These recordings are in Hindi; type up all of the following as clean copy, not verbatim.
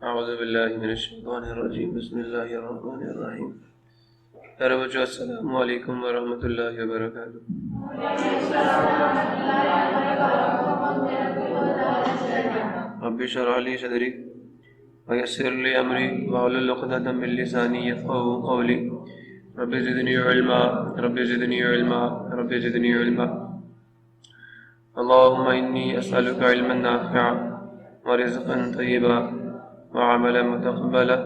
औज़ुबिल्लाहि मिनश्शैतानिर्रजीम बिस्मिल्लाहिर्रहमानिर्रहीम। प्यारे बच्चों, अस्सलामु अलैकुम व रहमतुल्लाहि व बरकातुहू। रब्बि इश्रह ली सदरी व यस्सिर ली अमरी वहलुल उक़दतम मिन लिसानी यफ़क़हू क़ौली। Rabbi ज़िदनी इल्मा rabbi ज़िदनी इल्मा rabbi ज़िदनी इल्मा। अल्लाहुम्मा इन्नी अस्अलुका इल्मन नाफ़िअन व रिज़्क़न तय्यिबा व अमलन मुतक़ब्बला।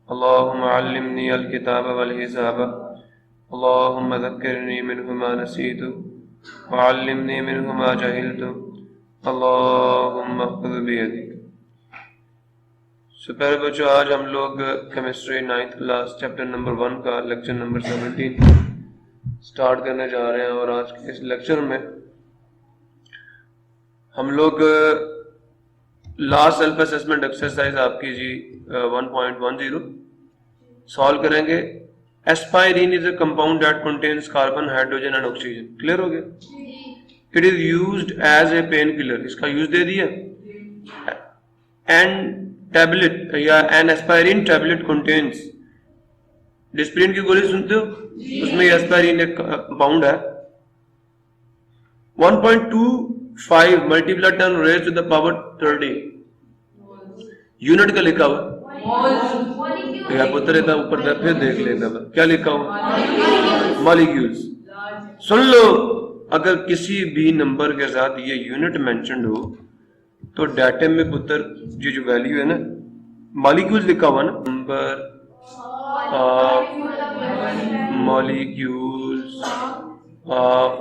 अल्लाहुम्मा अल्लिमनी अल किताब वल हिसाब। अल्लाहुम्मा ज़क्किरनी मिन्हु मा नसीतु व अल्लिमनी मिन्हु मा जहिलतु। अल्लाहुम्मा ख़ुज़ बियदिक। प्यारे बच्चों, आज हम लोग chemistry 9th class chapter number 1 का लेक्चर नंबर 17 स्टार्ट करने जा रहे हैं। और आज के इस लेक्चर में हम लोग लास्ट सेल्फ असेसमेंट एक्सरसाइज आपकी जी 1.10 सॉल्व करेंगे। Aspirin is a compound that contains carbon, hydrogen and oxygen. Clear हो गया? It is used as a pain killer. इसका यूज दे दिया। एंड टैबलेट या an aspirin tablet contains, Disprin की गोली सुनते हो, उसमें एस्पायरिन एक कंपाउंड है। 1.25 multiply 10 raise to the power 30 unit का लिखा हुआ पुत्र था ऊपर फिर देख लेना क्या लिखा हुआ, मॉलिक्यूल्स। सुन लो, अगर किसी भी नंबर के साथ ये यूनिट मेंशन्ड हो तो डाटे में पुत्र ये जो वैल्यू है ना, मॉलिक्यूल्स लिखा हुआ ना, नंबर ऑफ मॉलिक्यूल्स ऑफ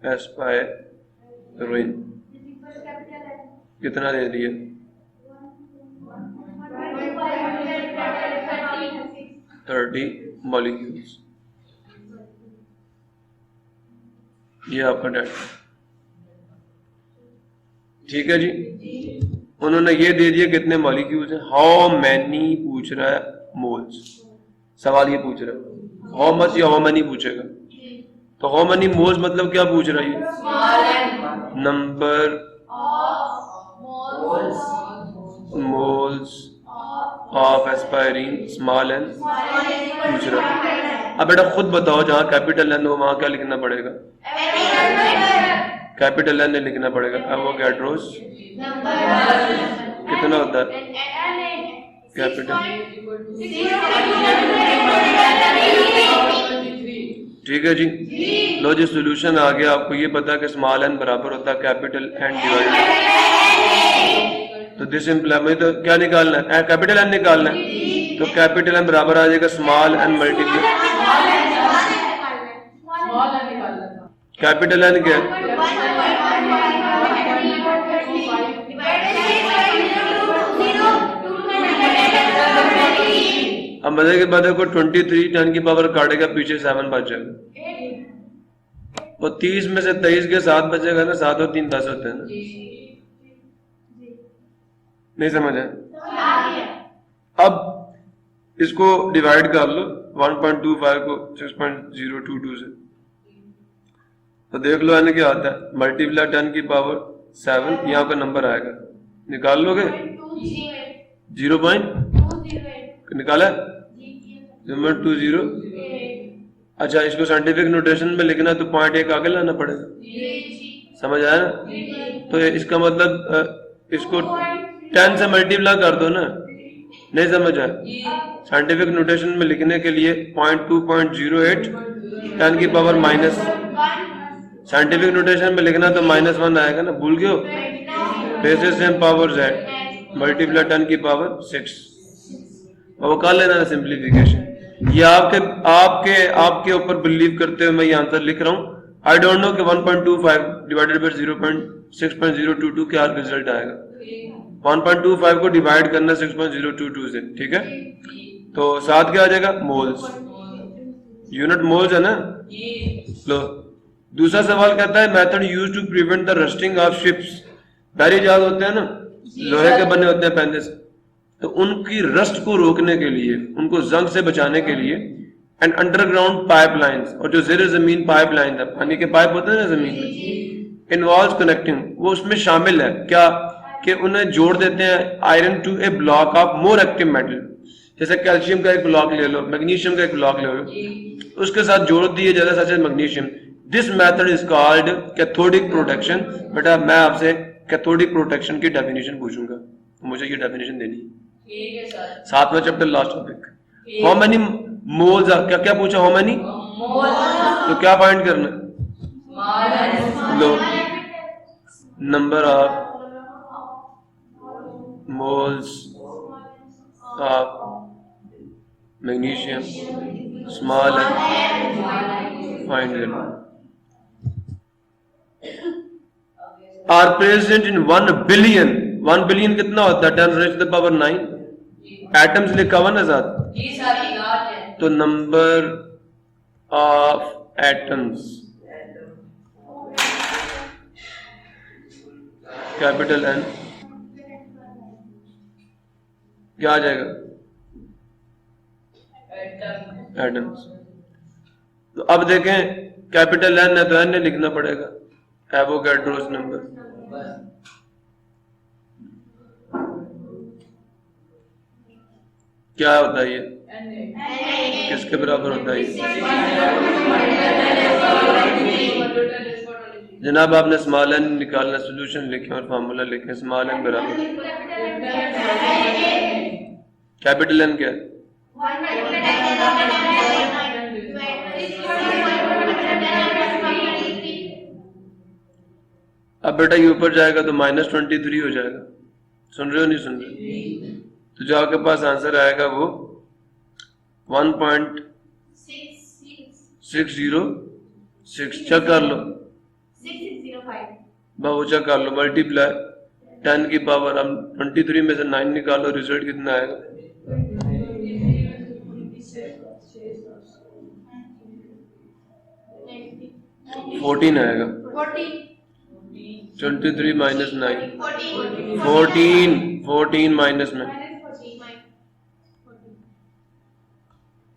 एस्पायरिन कितना दे दिया? 30 मॉलिक्यूल्स। ये आपका डाटा, ठीक है जी। उन्होंने ये दे दिया कितने मॉलिक्यूल्स हैं। हाउ मैनी पूछ रहा है, मोल्स। सवाल ये पूछ रहा है हाउ मच या हाउ मैनी पूछेगा। तो हाउ मैनी मोल्स मतलब क्या पूछ रहा है? Number moles of aspirin small n पूछ रहा है। अब बेटा खुद बताओ, जहां कैपिटल एन हो वहां क्या लिखना पड़ेगा? कैपिटल एन लिखना पड़ेगा। एवोगैड्रोस कितना होता है कैपिटल? ठीक है जी। लो जी, सोल्यूशन आ गया। आपको ये पता है कि स्मॉल एन बराबर होता है कैपिटल एन डिवाइडेड। तो दिस इम्प्लाई तो क्या निकालना है? कैपिटल एन निकालना है। तो कैपिटल एन बराबर आ जाएगा small n multiply capital N क्या है? अब मजे के बाद देखो 23 10 की पावर काटेगा, पीछे 7 बच जाएगा। वो 30 में से 23 के 7 बचेगा ना, 7 और 3 10 होते हैं ना। नहीं समझ आया? अब इसको डिवाइड कर लो 1.25 को 6.022 से, तो देख लो एन क्या आता है। मल्टीप्लाई 10 की पावर 7, यहाँ का नंबर आएगा, निकाल लोगे 0. निकाला 0.20। अच्छा, इसको साइंटिफिक नोटेशन में लिखना तो 0.1 आगे लाना पड़ेगा। समझ आया ना? तो इसका मतलब इसको 10 से मल्टीप्लाई कर दो ना। नहीं समझ आया? साइंटिफिक नोटेशन में लिखने के लिए 0.2.08 10 की पावर माइनस, साइंटिफिक नोटेशन में लिखना तो -1 आएगा ना, भूल गए हो? Basis same power z multiply 10 की पावर 6। और वो कर लेना सिंप्लीफिकेशन। ये आपके ऊपर बिलीव करते हुए मैं ये आंसर लिख रहा हूँ। आई डोंट नो कि 1.25 डिवाइडेड बाय 0.6.022 क्या रिजल्ट आएगा। 1.25 को डिवाइड करना 6.022 से, ठीक है। तो साथ क्या आ जाएगा? मोल्स। यूनिट मोल्स है ना। लो, दूसरा सवाल कहता है method used to prevent the rusting of ships. बैरी जहाज होते हैं ना, लोहे के बने होते हैं पहले से, तो उनकी रस्ट को रोकने के लिए, उनको जंग से बचाने के लिए एंड अंडरग्राउंड पाइपलाइंस, और जो ज़ेर जमीन पाइपलाइन है, पानी के पाइप होते हैं ना जमीन में, इन्वॉल्व कनेक्टिंग, वो उसमें शामिल है क्या कि उन्हें जोड़ देते हैं iron to a block of more active metal, जैसे कैल्शियम का एक ब्लॉक ले लो, मैग्नीशियम का एक ब्लॉक ले लो, उसके साथ जोड़ दिए जाता है such as magnesium. This method is called cathodic protection. बेटा मैं आपसे कैथोडिक प्रोटेक्शन की डेफिनेशन पूछूंगा, तो मुझे ये डेफिनेशन देनी है। सातवां chapter last topic. How many moles, क्या क्या पूछा, हाउ मेनी, तो क्या फाइंड करना, लो number of moles of magnesium small and fine are present in 1 billion। 1 billion कितना होता है, 10 raised to the power 9 atoms लिखा हुआ ना साथ, तो number of atoms capital N क्या आ जाएगा, एटम्स। तो अब देखें कैपिटल एन है तो एन लिखना पड़ेगा, एवोगैड्रोस नंबर। क्या होता है ये, किसके बराबर होता है ये? जनाब आपने स्मॉल एन निकालना, सोल्यूशन लिखे और फार्मूला लिखे। स्मॉल एन बराबर कैपिटल एन क्या है, अब बेटा ये ऊपर जाएगा तो -23 हो जाएगा। सुन रहे हो नहीं सुन रहे? तो जो आपके पास आंसर आएगा वो 1.606 चेक कर लो, बाबू चेक कर लो, मल्टीप्लाई 10 की पावर, हम 23 में से 9 निकालो, रिजल्ट कितना आएगा, 14 आएगा। 23 माइनस 9 14 माइनस में,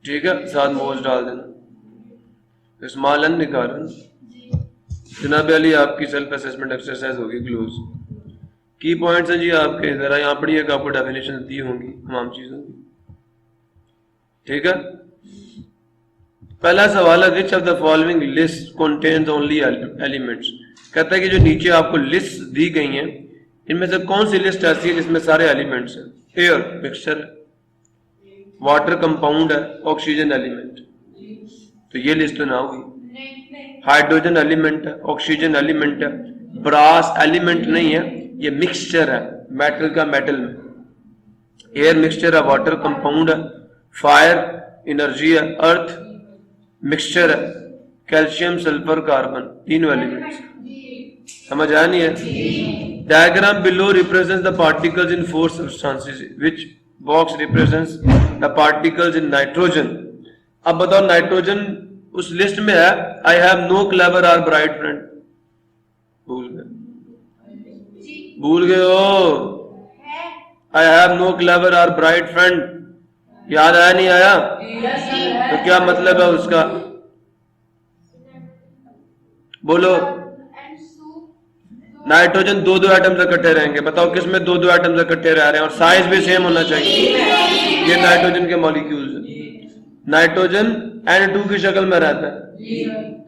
ठीक है, साथ मोल्स डाल देना। स्मॉल एन निकालना। जनाब अली आपकी सेल्फ असेसमेंट एक्सरसाइज होगी क्लोज। की पॉइंट्स हैं जी आपके, जरा यहाँ पढ़िएगा, आपको डेफिनेशन दी होंगी तमाम चीजों की, ठीक है। पहला सवाल है, which of the following list contains only elements. कहता है कि जो नीचे आपको लिस्ट दी गई हैं इनमें से कौन सी लिस्ट ऐसी है जिसमें सारे एलिमेंट्स हैं। एयर मिक्सचर है, वाटर कंपाउंड है, ऑक्सीजन एलिमेंट, तो ये लिस्ट ना हुई। हाइड्रोजन एलिमेंट है, ऑक्सीजन एलिमेंट है, ब्रास एलिमेंट नहीं है, ये मिक्सचर है मेटल का मेटल में। एयर मिक्सचर है, वाटर कंपाउंड है, फायर एनर्जी है, अर्थ मिक्सचर है, कैल्शियम सल्फर कार्बन, तीनों एलिमेंट्स। समझ आया नहीं है? Diagram below represents the particles in 4 substances, which box represents the particles in nitrogen. अब बताओ नाइट्रोजन उस लिस्ट में है। I have no clever or bright friend, भूल गए हो? I have no clever or bright friend, याद आया नहीं आया? तो क्या मतलब है उसका, बोलो। नाइट्रोजन 2 एटम्स इकट्ठे रहेंगे, बताओ किस में 2 एटम्स इकट्ठे रह रहे हैं और साइज भी सेम होना चाहिए। ये नाइट्रोजन के मॉलिक्यूल्स हैं। नाइट्रोजन N2 की शक्ल में रहता है,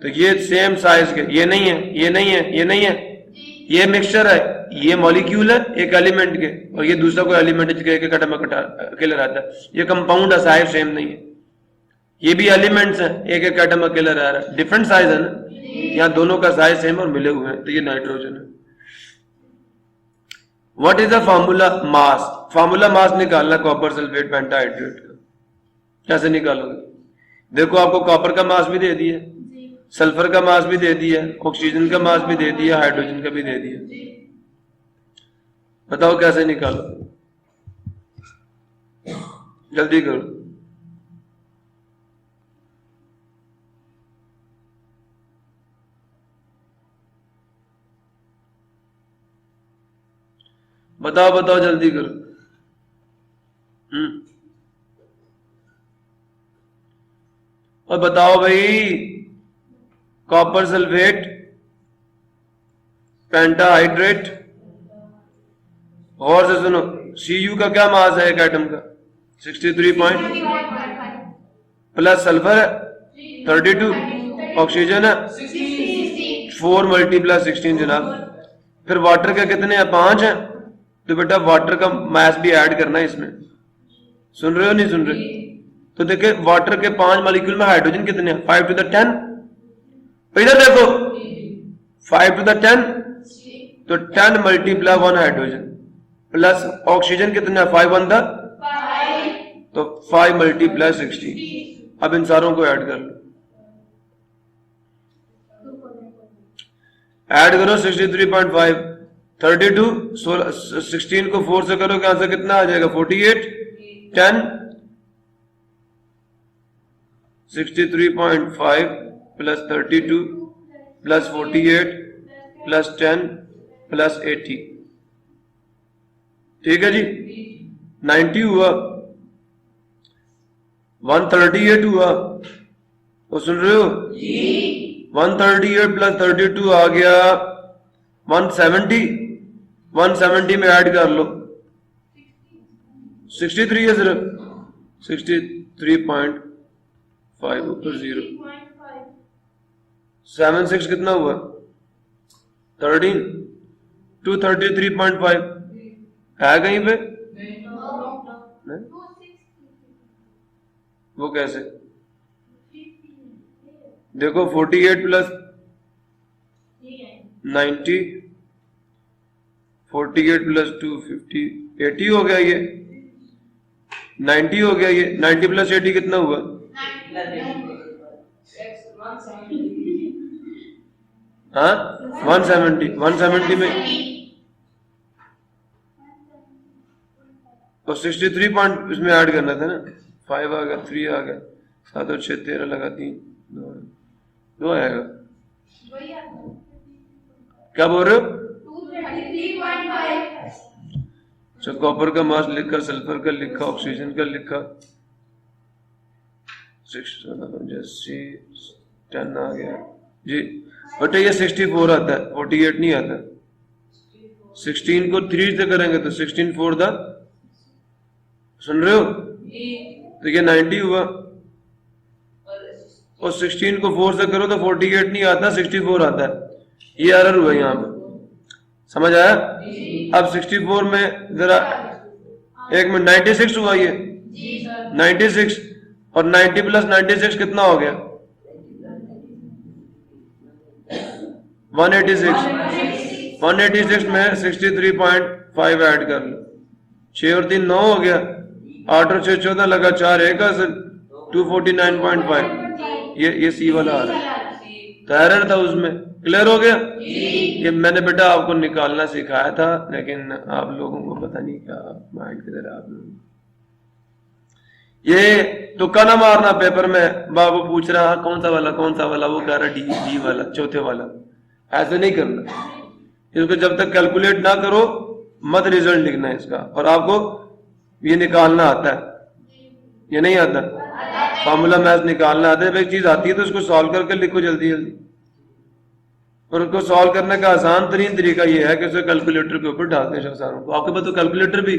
तो ये सेम साइज के, ये नहीं है, ये नहीं है, ये नहीं है, ये मिक्सचर है, ये मॉलिक्यूल है एक एलिमेंट के, और ये दूसरा कोई एलिमेंट है जिसके एक एटम अकेला रहता है। ये कंपाउंड है, साइज सेम नहीं है। ये भी एलिमेंट्स हैं, एक एक एटम अकेला रह रहा है, डिफरेंट साइज है ना, यहाँ दोनों का साइज सेम और मिले हुए हैं, तो ये नाइट्रोजन है। What is the formula mass. Formula mass निकालना कॉपर सल्फेट पेंटाहाइड्रेट का, कैसे निकालोगे? देखो आपको कॉपर का मास भी दे दिया, सल्फर का मास भी दे दिया, ऑक्सीजन का मास भी दे दिया, हाइड्रोजन का भी दे दिया, बताओ कैसे निकालो, जल्दी करो। बताओ बताओ जल्दी करो। और बताओ भाई, कॉपर सल्फेट पेंटाहाइड्रेट और से सुनो, Cu का क्या मास है एक एटम का? 63 पॉइंट, प्लस सल्फर है 32, ऑक्सीजन है 4 मल्टीप्लस 16 जनाब। फिर वाटर के कितने हैं? 5 हैं। तो बेटा वाटर का मास भी ऐड करना है इसमें। सुन रहे हो नहीं सुन रहे? तो देखिए वाटर के 5 मॉलिक्यूल में हाइड्रोजन कितने हैं? 5 टू द 10। इधर देखो 5 टू द 10, तो 10 मल्टीप्लाई 1 हाइड्रोजन, प्लस ऑक्सीजन कितने हैं? 5 वन द, तो 5 मल्टीप्लाई 16। अब इन सारों को ऐड कर लो, ऐड करो 63.5, 32, 16 को 4 से करो, आंसर कितना आ जाएगा? 48, 10, 63.5 प्लस 32 प्लस 48 प्लस 10 प्लस 80, ठीक है जी। 90 हुआ, 138 हुआ, वो सुन रहे हो? 138 प्लस 32 आ गया 170, 170 में ऐड कर लो 63 है सिर्फ, 63.5 ऊपर 0, 76 कितना हुआ? 13, 233.5 है कहीं पे? नहीं? वो कैसे? देखो 48 प्लस 90, 48 प्लस 250, 80 हो गया ये, 90 हो गया ये। 90 प्लस 80 कितना हुआ? हाँ 170, 170 में तो 63 पॉइंट इसमें ऐड करना था ना। 5 आ गया, 3 आ गया, 7 और 6 13 लगा, 3 2 आएगा। क्या बोल रहे हो? 233.5। अच्छा कॉपर का मास लिखा, सल्फर का लिखा, ऑक्सीजन का लिखा, 6 10 आ गया जी। बट ये 64 आता है, 48 नहीं आता। 16 को 3 से करेंगे तो 16 4 द, सुन रहे हो? तो ये 90 हुआ, और 16 को 4 से करो तो 48 नहीं आता, 64 आता है। ये एरर हुआ यहाँ पे, समझ आया? अब 64 में जरा एक मिनट, 96 हुआ ये, 96, और 90 प्लस 96 कितना हो गया? 186, 186 में 63.5 ऐड कर लो, 6 और 3 9 हो गया, 8 और 6 14 लगा, 4 1 249.5। ये सी वाला आ रहा है, तो एरर था उसमें। क्लियर हो गया? ये मैंने बेटा आपको निकालना सिखाया था, लेकिन आप लोगों को पता नहीं क्या माइंड किधर है आप लोगों। ये तुक्का ना मारना पेपर में, बाबू पूछ रहा कौन सा वाला, कौन सा वाला, वो कह रहा डी वाला, चौथे वाला। ऐसे नहीं करना, इसको जब तक कैलकुलेट ना करो मत रिजल्ट लिखना है इसका। और आपको ये निकालना आता है, ये नहीं आता? फार्मूला मैथ निकालना आता है। एक चीज आती है तो उसको सॉल्व करके लिखो जल्दी जल्दी। और उसको सॉल्व करने का आसान तरीन तरीका ये है कि उसे कैलकुलेटर के ऊपर डालते हैं सारों को। आपके पास तो कैलकुलेटर भी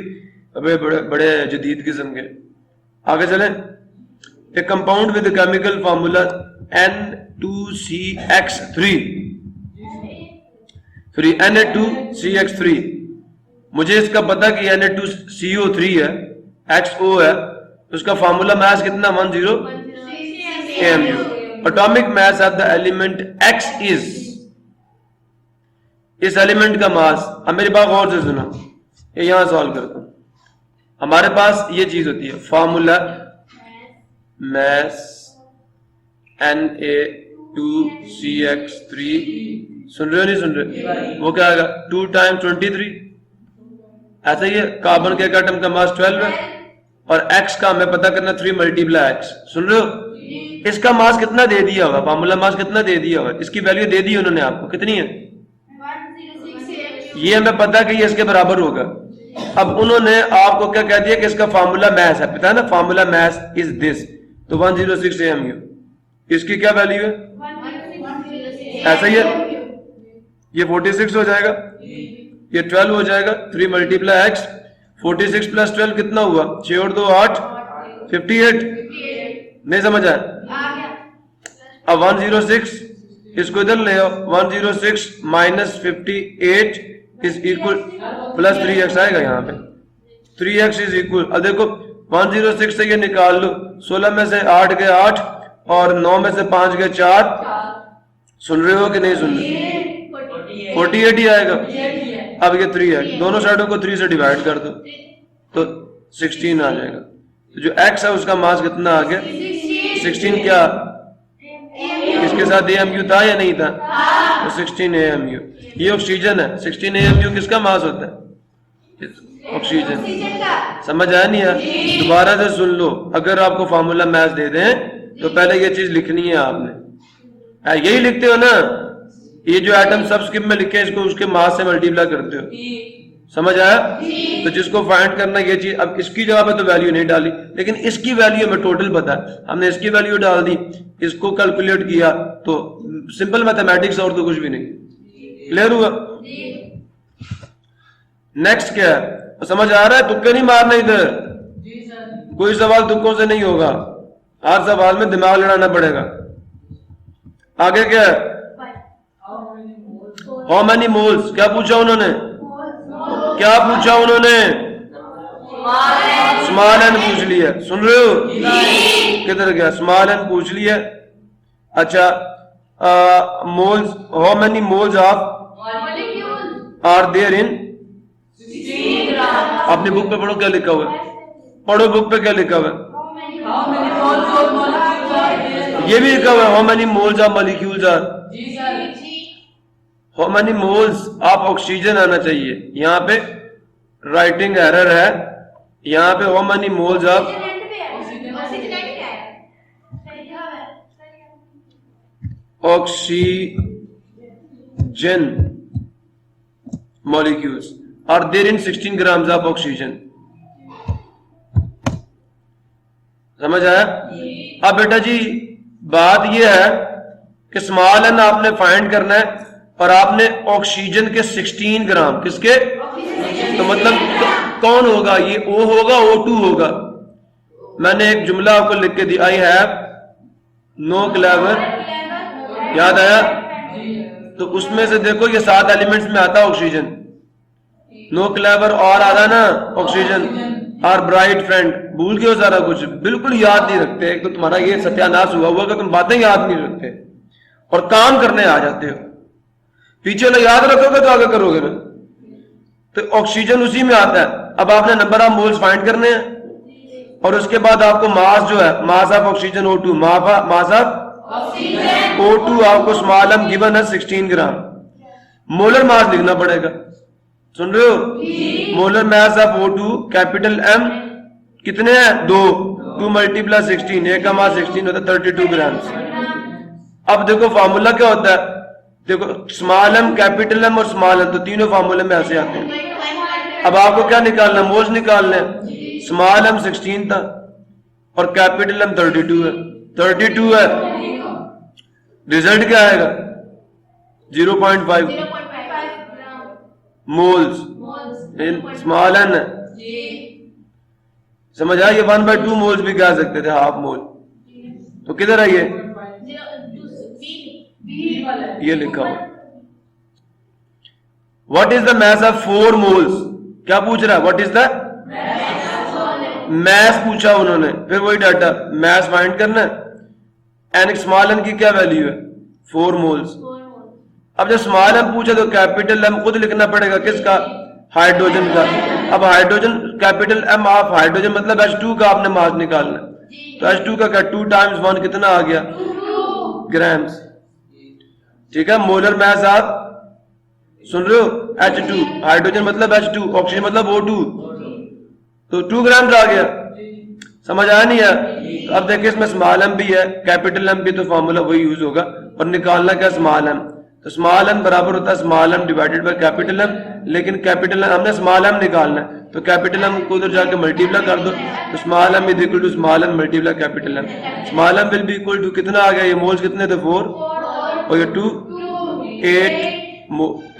बड़े बड़े जदीद किस्म के। आगे चले, ए compound with chemical formula Na2CX3, फिर Na2CX3, मुझे इसका पता कि Na2CO3 है, XO है, उसका फार्मूला मास कितना? 10 AMU। Atomic mass of the element X is, इस एलिमेंट का मास, अब मेरी बात गौर से सुनो, ये यहां सॉल्व करता हूं। हमारे पास ये चीज होती है फार्मूला मास Na2CX3, सुन रहे हो नहीं सुन रहे? वो क्या आएगा? 2 टाइम्स 23, ऐसा ही है। कार्बन के एक एटम का मास 12 है, और X का हमें पता करना 3 मल्टीप्लाई X, सुन रहे हो? इसका मास कितना दे दिया होगा? फार्मूला मास कितना दे दिया होगा? इसकी वैल्यू दे दी उन्होंने आपको, कितनी है? ये हमें पता कि ये इसके बराबर होगा। अब उन्होंने आपको क्या कह दिया कि इसका फार्मूला मैस है, पता है ना? फार्मूला मैस इज दिस, तो 106 AMU। इसकी क्या वैल्यू है? ऐसा ही है, ये 46 हो जाएगा, ये 12 हो जाएगा, 3 मल्टीप्लाई x, 46 प्लस 12 कितना हुआ, 6 और 2 8, 58। नहीं समझ आया? अब 106 इसको इधर ले आओ, 106 minus 58 is equal plus 3x आएगा यहाँ पे, 3x इज इक्वल, अब देखो 106 से ये निकाल लो, 16 में से 8 गए 8 और 9 में से 5 गए 4, सुन रहे हो कि नहीं सुन रहे? 48 ही आएगा। अब ये 3 है, दोनों साइडों को 3 से डिवाइड कर दो तो 16 आ जाएगा। तो जो x है उसका मास कितना आ गया, 16। क्या इसके साथ AMU था या नहीं था? तो 16 AMU। ये ऑक्सीजन है, 16 AMU किसका मास होता है? ऑक्सीजन। समझ आया नहीं यार? दोबारा से सुन लो, अगर आपको फार्मूला मैथ दे दें तो पहले ये चीज लिखनी है आपने, यही लिखते हो ना, ये जो एटम सबस्क्रिप्ट में लिखे इसको उसके मास से मल्टीप्लाई करते हो। समझ आया? तो जिसको फाइंड करना ये चीज, अब इसकी जगह पे तो वैल्यू नहीं डाली, लेकिन इसकी वैल्यू हमें टोटल पता है, हमने इसकी वैल्यू डाल दी, इसको कैलकुलेट किया, तो सिंपल मैथमेटिक्स और तो कुछ भी नहीं। क्लियर हुआ? नेक्स्ट क्या है, समझ आ रहा है? तुक्के नहीं मारना इधर, कोई सवाल तुक्कों से नहीं होगा, हर सवाल में दिमाग लड़ाना पड़ेगा। आगे क्या है, हाउ मेनी मोल्स, क्या पूछा उन्होंने? क्या पूछा उन्होंने? स्मॉल एन पूछ लिया, सुन रहे हो? किधर गया? स्मॉल एन पूछ लिया। अच्छा, moles, how many moles of are there in, अपनी बुक पे पढ़ो क्या लिखा हुआ है, पढ़ो बुक पे क्या लिखा हुआ है, ये भी लिखा हुआ है how many moles of molecules are, how many moles of oxygen आना चाहिए, यहाँ पे राइटिंग एरर है, यहाँ पे how many moles of oxygen molecules are there in 16 grams of oxygen। समझ आया? अब बेटा जी बात यह है कि स्मॉल एन आपने फाइंड करना है और आपने ऑक्सीजन के 16 ग्राम, किसके? तो मतलब कौन होगा ये? O होगा, O2 होगा। मैंने एक जुमला आपको लिख के दिया, आई हैव नो क्लेवर, याद आया? तो उसमें से देखो ये 7 एलिमेंट्स में आता है ऑक्सीजन, नो क्लेवर और आ रहा ना ऑक्सीजन, और ब्राइट फ्रेंड, भूल गए हो सारा कुछ, बिल्कुल याद नहीं रखते। एक तो तुम्हारा ये सत्यानाश हुआ कि तुम बातें याद नहीं रखते और काम करने आ जाते हो, पीछे वाला याद रखोगे तो आगे करोगे ना। तो ऑक्सीजन उसी में आता है। अब आपने नंबर ऑफ मोल्स फाइंड करने हैं और उसके बाद आपको मास जो है, mass of oxygen O2, mass of O2 आपको स्मॉल एम गिवन है 16 ग्राम। मोलर मास लिखना पड़ेगा, सुन रहे हो? Molar mass of O2 capital M कितने हैं? 2 मल्टीप्लाई 16, एक का मास 16 होता है 32 ग्राम। अब देखो फार्मूला क्या होता है, देखो स्मॉल एम, कैपिटल एम और स्मॉल एम, तो तीनों फार्मूले में ऐसे आते हैं। अब आपको क्या निकालना? मोल्स निकालने हैं। स्मॉल एम 16 था और कैपिटल एम 32 है, 32 है, रिजल्ट क्या आएगा? 0.5 मोल्स स्मॉल एन है। समझ आया? ये 1/2 मोल्स भी कह सकते थे, हाफ मोल। तो किधर है ये लिखा हुआ। What is the mass of 4 moles? क्या पूछ रहा है? व्हाट इज द मैस पूछा उन्होंने, फिर वही डाटा मैस फाइंड करना है। एन स्मॉल एन की क्या वैल्यू है? 4 मोल्स। अब जब स्मॉल एम पूछा तो कैपिटल एम खुद लिखना पड़ेगा, किसका? हाइड्रोजन का। अब hydrogen capital M of hydrogen मतलब H2 का आपने मास निकालना, तो H2 का क्या? 2 टाइम्स 1 कितना आ गया? ग्राम्स। ठीक है, मोलर मैस आप सुन रहे हो? H2, हाइड्रोजन मतलब H2, ऑक्सीजन मतलब O2, तो 2 ग्राम्स आ गया। समझ आया नहीं है? तो अब देखिए इसमें स्मॉल एम भी है, कैपिटल एम भी, तो फॉर्मूला वही यूज होगा। और निकालना क्या? Small m. तो स्मॉल एम बराबर होता है small m divided by capital M, लेकिन कैपिटल एम हमने स्मॉल एम निकालना है, तो कैपिटल एम को उधर जाके मल्टीप्लाई कर दो, तो small m is equal to small m multiply capital M. Small m will be equal to कितना आ गया? ये मोल्स कितने थे? 4 और ये 2,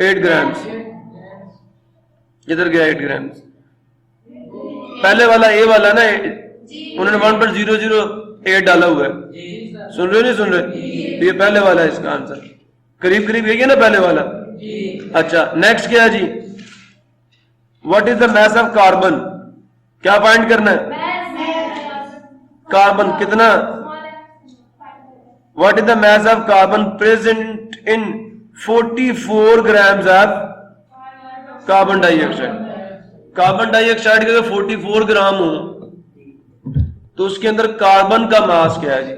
8 ग्राम्स। इधर गया 8 ग्राम। पहले वाला ए वाला ना, उन्होंने 1.008 डाला हुआ है, सुन रहे हो नहीं सुन रहे? तो ये पहले वाला है इसका आंसर, करीब करीब यही है ना पहले वाला। अच्छा नेक्स्ट क्या है जी, what is the mass of carbon, क्या फाइंड करना है? कार्बन कितना, what is the mass of carbon present in 44 grams of carbon dioxide. Carbon dioxide के 44 ग्राम हो तो उसके अंदर कार्बन का मास क्या है जी?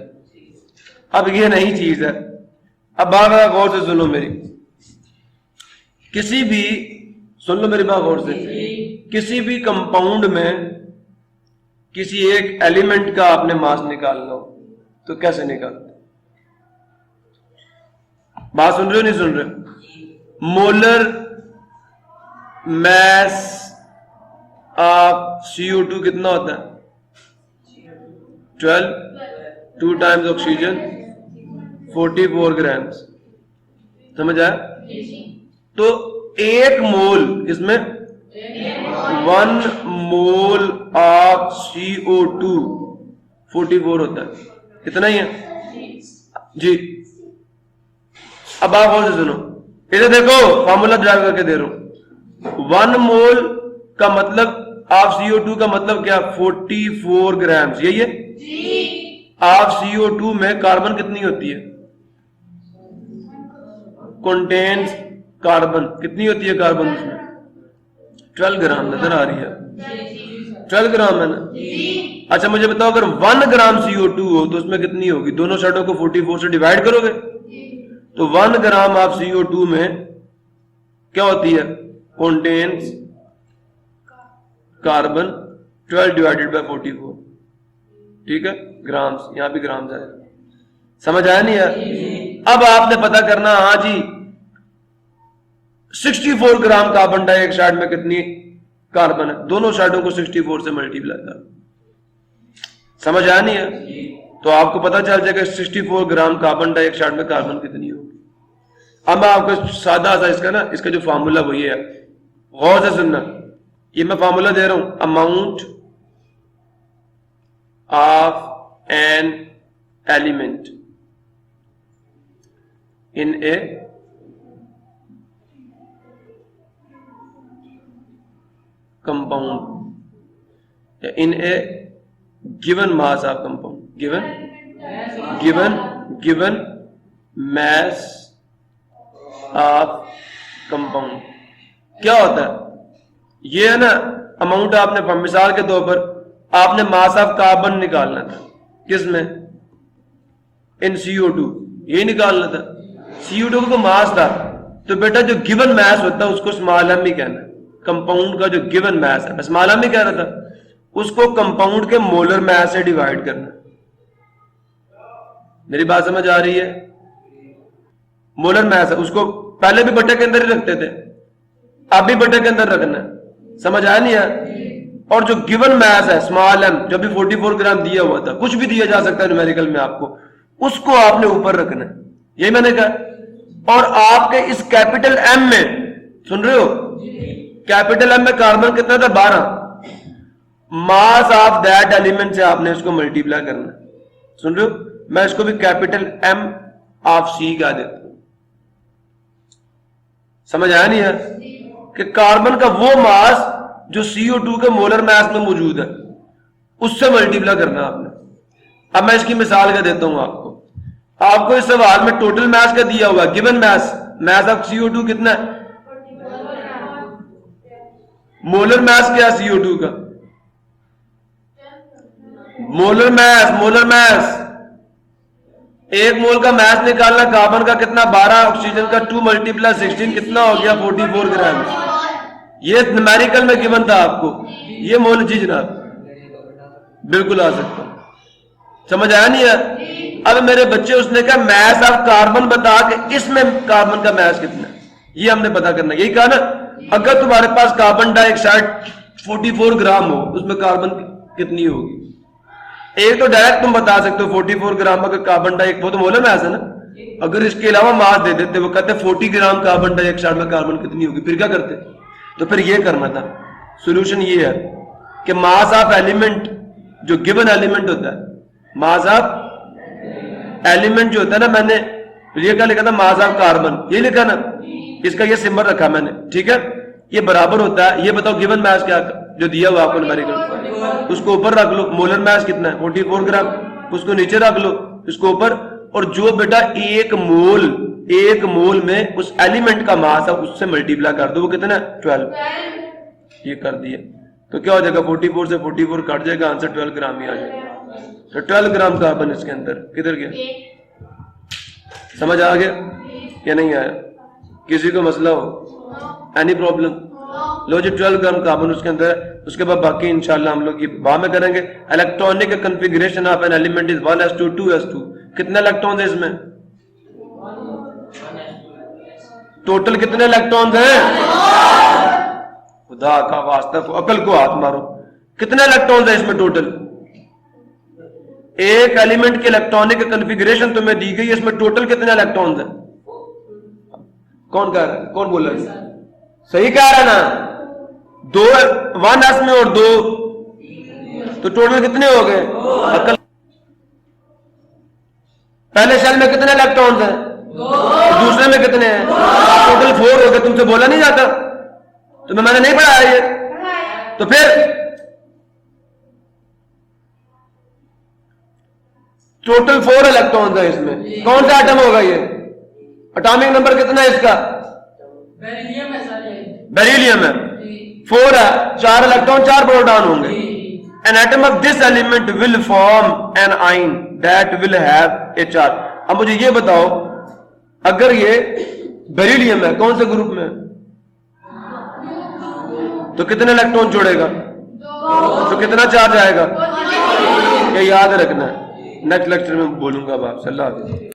अब ये नई चीज है, अब बात गौर से सुनो मेरी, किसी भी, सुन लो मेरी बात गौर से, किसी भी कंपाउंड में किसी एक एलिमेंट का आपने मास निकालना हो तो कैसे निकालते? बात सुन रहे हो नहीं सुन रहे? मोलर मास ऑफ CO2 कितना होता है? 12, 2 टाइम्स ऑक्सीजन 44 ग्राम्स, समझ आया? तो एक मोल इसमें 1 मोल ऑफ CO2 44 होता है, इतना ही है जी। अब आप और से सुनो, इधर देखो फॉर्मूला ड्राइव करके दे रहा हूं। 1 मोल का मतलब ऑफ CO2 का मतलब क्या? 44 ग्राम्स, यही है ऑफ CO2 में कार्बन कितनी होती है? कंटेन्स कार्बन, कितनी होती है कार्बन उसमें? 12 ग्राम नजर आ रही है, 12 ग्राम है ना? अच्छा मुझे बताओ, अगर 1 ग्राम CO2 हो तो उसमें कितनी होगी? दोनों साइडों को 44 से डिवाइड करोगे तो 1 ग्राम ऑफ CO2 में क्या होती है? कंटेन्स कार्बन 12 डिवाइडेड बाय 44, ठीक है, ग्राम्स, यहां भी ग्राम्स आएगा। समझ आया नहीं यार? अब आपने पता करना, हाँ जी 64 ग्राम कार्बन डाइऑक्साइड में कितनी कार्बन है? दोनों साइडों को 64 से मल्टीप्लाई कर, समझ आया नहीं है? तो आपको पता चल जाएगा 64 ग्राम कार्बन डाइऑक्साइड में कार्बन कितनी होगी। अब मैं आपको सादा सा इसका ना, इसका जो फार्मूला वो ये है, गौर से सुनना, ये मैं फार्मूला दे रहा हूं, amount of an element in A compound in A given mass of compound, given mass of compound क्या होता है? ये है ना अमाउंट, आपने मिसाल के तौर पर आपने मास ऑफ कार्बन निकालना था, किसमें? इन CO2, यही निकालना था। CO2 को मास था, तो बेटा जो गिवन मास होता है उसको स्मॉल m ही कहना है। कंपाउंड का जो गिवन मास है, स्मॉल m ही कह रहा था, उसको कंपाउंड के मोलर मास से डिवाइड करना। मेरी बात समझ आ रही है? मोलर मास है, उसको पहले भी बटे के अंदर ही रखते थे, अब भी बटे के अंदर रखना है, समझ आया नहीं है? और जो गिवन मास है स्मॉल m, जब भी 44 ग्राम दिया हुआ था, कुछ भी दिया जा सकता है न्यूमेरिकल में आपको, उसको आपने ऊपर रखना है, यही मैंने कहा। और आपके इस कैपिटल M में, सुन रहे हो, कैपिटल M में कार्बन कितना था? 12। मास ऑफ दैट एलिमेंट से आपने इसको मल्टीप्लाई करना है, सुन रहे हो? मैं इसको भी कैपिटल M ऑफ C कह देता हूं, समझ आया नहीं है? कि कार्बन का वो मास जो CO2 के मोलर मास में मौजूद है, उससे मल्टीप्लाई करना आपने। अब मैं इसकी मिसाल का देता हूं आपको इस सवाल में टोटल मास का दिया हुआ, given mass, mass of CO2 कितना है? मोलर मास क्या है CO2 का? मोलर मास, एक मोल का मास निकालना, कार्बन का कितना? 12, ऑक्सीजन का 2 × 16 कितना हो गया? 44 ग्राम। ये न्यूमेरिकल में गिवन था आपको, ये मोल जी जनाब, बिल्कुल आ सकता, समझ आया नहीं है? अब मेरे बच्चे, उसने कहा मास ऑफ कार्बन बता के इसमें कार्बन का मास कितना है, ये हमने पता करना। यही कहा ना, अगर तुम्हारे पास कार्बन डाइऑक्साइड 44 ग्राम हो, उसमें कार्बन कितनी होगी? एक तो डायरेक्ट तुम बता सकते हो 44 ग्राम अगर कार्बन डाइऑक्साइड, वो तो मोलर मास है ना। अगर इसके अलावा मास दे देते, वो कहते 40 ग्राम कार्बन डाइऑक्साइड में कार्बन कितनी होगी, फिर क्या करते? तो फिर ये करना था। सॉल्यूशन ये है कि मास ऑफ एलिमेंट, जो गिवन एलिमेंट होता है, मास ऑफ एलिमेंट जो होता है ना, मैंने ये क्या लिखा था, मास ऑफ कार्बन, ये लिखा ना, इसका ये सिंबल रखा मैंने, ठीक है। ये बराबर होता है, ये बताओ गिवन मास क्या जो दिया हुआ आपको न्यूमेरिकल, उसको ऊपर रख लो। मोलर मास कितना है 44 ग्राम, उसको नीचे रख लो, इसको ऊपर। और जो बेटा एक मोल में उस एलिमेंट का मास है उससे मल्टीप्लाई कर दो, वो कितना है 12। ये कर दिया तो क्या हो जाएगा, 44 से 44 कट जाएगा, आंसर 12 ग्राम ही आ जाएगा। तो 12 ग्राम कार्बन इसके अंदर किधर गया, समझ आ गया या नहीं आया? किसी को मसला हो, एनी प्रॉब्लम? लो जी 12 ग्राम कार्बन उसके अंदर है। उसके बाद बाकी इंशाल्लाह हम लोग ये बाद में करेंगे। Electronic configuration of an element is 1s2 2s2। कितने इलेक्ट्रॉन है इसमें? टोटल कितने इलेक्ट्रॉन हैं? खुदा का वास्ता, अकल को हाथ मारो, कितने इलेक्ट्रॉन है इसमें टोटल? एक एलिमेंट के इलेक्ट्रॉनिक कॉन्फ़िगरेशन तुम्हें दी गई, इसमें टोटल कितने इलेक्ट्रॉन है? कौन कह रहा है, कौन बोल रहा है? सही कह रहा है ना, 2 1s में और 2, तो टोटल कितने हो गए? अकल। पहले शेल में कितने इलेक्ट्रॉन्स हैं? दूसरे में कितने हैं? टोटल 4 हो गए। तुमसे बोला नहीं जाता, तुम्हें मैंने नहीं पढ़ाया ये? तो फिर टोटल 4 इलेक्ट्रॉन्स है इसमें। कौन सा एटम होगा ये? एटॉमिक नंबर कितना है इसका? बेरिलियम है, 4 है, 4 इलेक्ट्रॉन 4 प्रोटॉन होंगे। An atom of this element will form an ion that will have a charge। अब मुझे ये बताओ, अगर ये बेरिलियम है, कौन से ग्रुप में है? तो कितने इलेक्ट्रॉन जोड़ेगा? तो कितना चार्ज आएगा? ये याद रखना है, नेक्स्ट लेक्चर में बोलूंगा। अब आपसे अल्लाह हाफ़िज़।